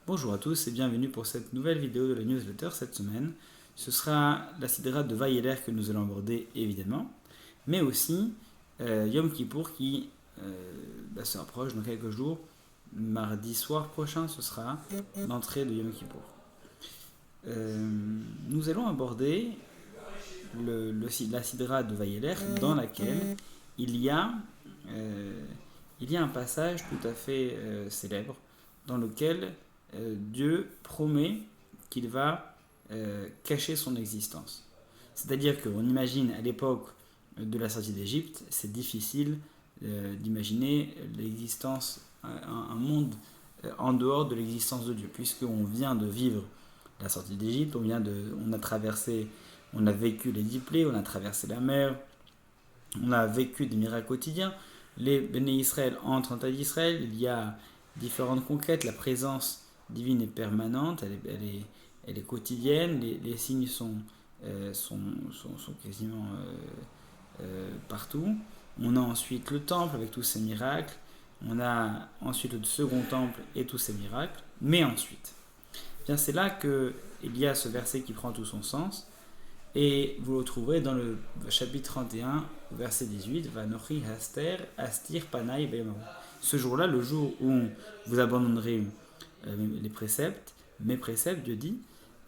Bonjour à tous et bienvenue pour cette nouvelle vidéo de la newsletter cette semaine. Ce sera la sidra de Vaïeler que nous allons aborder évidemment, mais aussi Yom Kippour qui se rapproche dans quelques jours. Mardi soir prochain, ce sera l'entrée de Yom Kippour. Nous allons aborder la sidra de Vaïeler dans laquelle il y a, il y a un passage tout à fait célèbre dans lequel Dieu promet qu'il va cacher son existence. C'est-à-dire qu'on imagine à l'époque de la sortie d'Égypte, c'est difficile d'imaginer l'existence, un monde en dehors de l'existence de Dieu, puisqu'on vient de vivre la sortie d'Égypte, on a traversé, on a vécu les 10 plaies, on a traversé la mer, on a vécu des miracles quotidiens. Les Béné Israël entrent en terre d'Israël, il y a différentes conquêtes, la présence divine est permanente, elle est quotidienne, les signes sont quasiment partout. On a ensuite le temple avec tous ses miracles, on a ensuite le second temple et tous ses miracles, mais ensuite, bien c'est là qu'il y a ce verset qui prend tout son sens, et vous le trouverez dans le chapitre 31, verset 18, Vanochi haster astir panai be'emahu. Ce jour-là, le jour où vous abandonnerez les préceptes, mes préceptes, Dieu dit,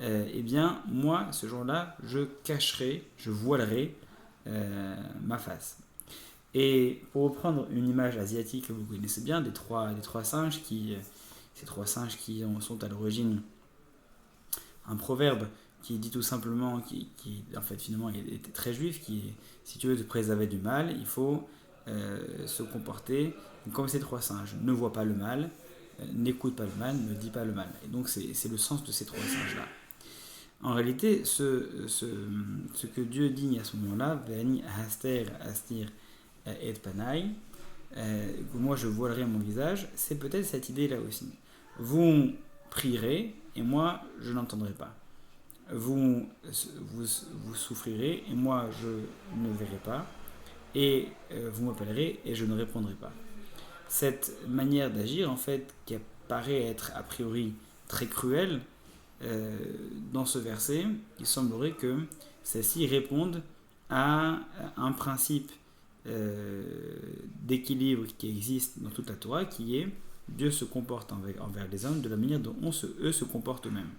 eh bien, moi, ce jour-là, je cacherai, je voilerai ma face. Et pour reprendre une image asiatique que vous connaissez bien, des trois singes ces trois singes qui sont à l'origine un proverbe qui dit tout simplement, qui en fait finalement était très juif, qui est, si tu veux te préserver du mal, il faut se comporter comme ces trois singes. Ne vois pas le mal, n'écoute pas le mal, ne dis pas le mal. Et donc c'est le sens de ces trois singes-là. En réalité, ce que Dieu dit à ce moment-là, Ve'ani haster astir et panai, que moi je voilerai mon visage, c'est peut-être cette idée-là aussi. Vous prierez et moi je n'entendrai pas. Vous souffrirez et moi je ne verrai pas. Et vous m'appellerez et je ne répondrai pas. Cette manière d'agir, en fait, qui paraît être a priori très cruelle, dans ce verset, il semblerait que celles-ci répondent à un principe d'équilibre qui existe dans toute la Torah, qui est Dieu se comporte envers les hommes de la manière dont eux se comportent eux-mêmes.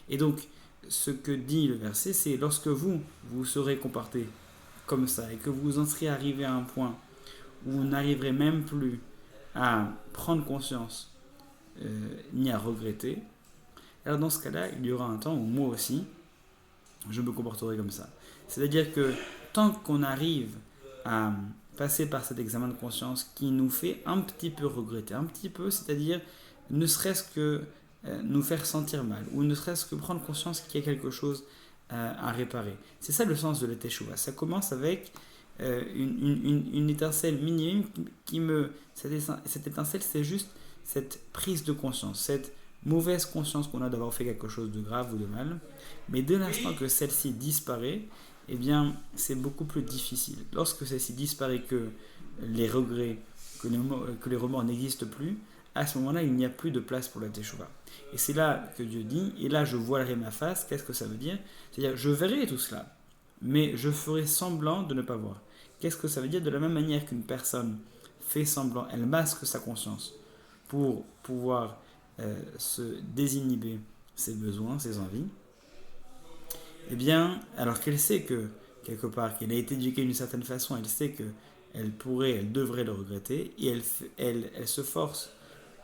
Et donc, ce que dit le verset, c'est lorsque vous serez comportés comme ça et que vous en serez arrivé à un point où vous n'arriverez même plus à prendre conscience ni à regretter, alors dans ce cas-là, il y aura un temps où moi aussi, je me comporterai comme ça. C'est-à-dire que tant qu'on arrive à passer par cet examen de conscience qui nous fait un petit peu regretter, un petit peu, c'est-à-dire ne serait-ce que nous faire sentir mal, ou ne serait-ce que prendre conscience qu'il y a quelque chose à réparer. C'est ça le sens de la teshuva. Ça commence avec une étincelle minime cette étincelle, c'est juste cette prise de conscience, cette mauvaise conscience qu'on a d'avoir fait quelque chose de grave ou de mal. Mais dès l'instant que celle-ci disparaît, eh bien, c'est beaucoup plus difficile. Lorsque celle-ci disparaît, que les regrets, que les remords n'existent plus, à ce moment-là, il n'y a plus de place pour la teshuva. Et c'est là que Dieu dit, et là je voilerai ma face. Qu'est-ce que ça veut dire? C'est-à-dire, je verrai tout cela, mais je ferai semblant de ne pas voir. Qu'est-ce que ça veut dire? De la même manière qu'une personne fait semblant, elle masque sa conscience pour pouvoir se désinhiber ses besoins, ses envies, eh bien, alors qu'elle sait que, quelque part, qu'elle a été éduquée d'une certaine façon, elle sait que elle devrait le regretter, et elle se force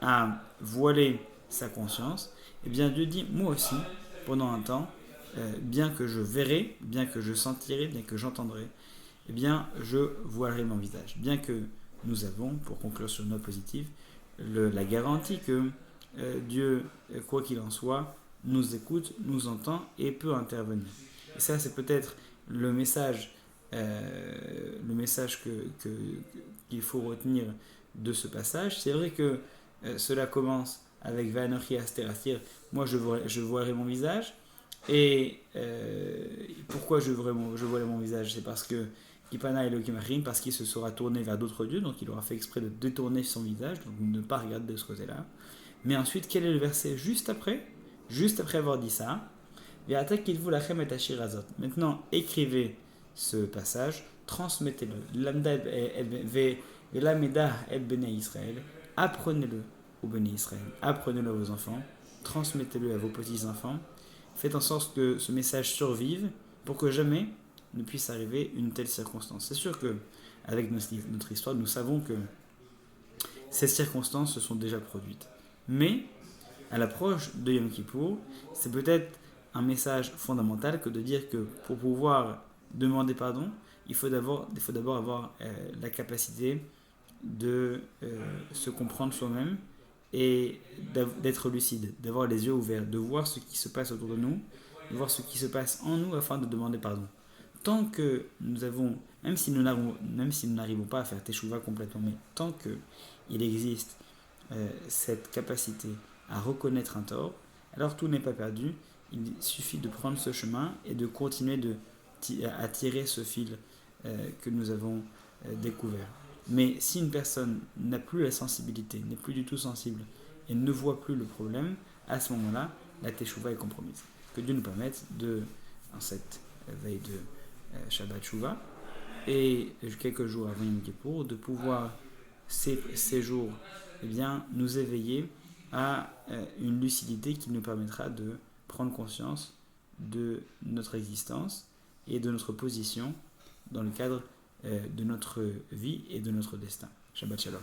à voiler sa conscience, eh bien Dieu dit, moi aussi, pendant un temps, bien que je verrai, bien que je sentirai, bien que j'entendrai, eh bien je voilerai mon visage. Bien que nous avons, pour conclure sur une note positive, la garantie que Dieu, quoi qu'il en soit, nous écoute, nous entend et peut intervenir. Et ça, c'est peut-être le message qu'il faut retenir de ce passage. C'est vrai que cela commence avec Vanochi Aster Astir, moi je voilerai mon visage. Et pourquoi je voilerai mon visage? C'est parce que Kipana Elohim Achim, parce qu'il se sera tourné vers d'autres dieux, donc il aura fait exprès de détourner son visage, donc ne pas regarder de ce côté-là. Mais ensuite, quel est le verset juste après? Juste après avoir dit ça, maintenant, écrivez ce passage, transmettez-le. Apprenez-le aux Béné Israël, apprenez-le à vos enfants, transmettez-le à vos petits-enfants. Faites en sorte que ce message survive pour que jamais ne puisse arriver une telle circonstance. C'est sûr que avec notre histoire, nous savons que ces circonstances se sont déjà produites. Mais à l'approche de Yom Kippour, c'est peut-être un message fondamental que de dire que pour pouvoir demander pardon, il faut d'abord avoir la capacité de se comprendre soi-même et d'être lucide, d'avoir les yeux ouverts, de voir ce qui se passe autour de nous, de voir ce qui se passe en nous afin de demander pardon. Tant que nous avons, même si nous n'arrivons pas à faire teshuva complètement, mais tant qu'il existe cette capacité à reconnaître un tort, alors tout n'est pas perdu. Il suffit de prendre ce chemin et de continuer à tirer ce fil que nous avons découvert. Mais si une personne n'a plus la sensibilité, n'est plus du tout sensible et ne voit plus le problème, à ce moment-là, la teshuva est compromise. Que Dieu nous permette en cette veille de Shabbat Shuvah et quelques jours avant Yom Kippour, de pouvoir ces jours nous éveiller à une lucidité qui nous permettra de prendre conscience de notre existence et de notre position dans le cadre de notre vie et de notre destin. Shabbat Shalom.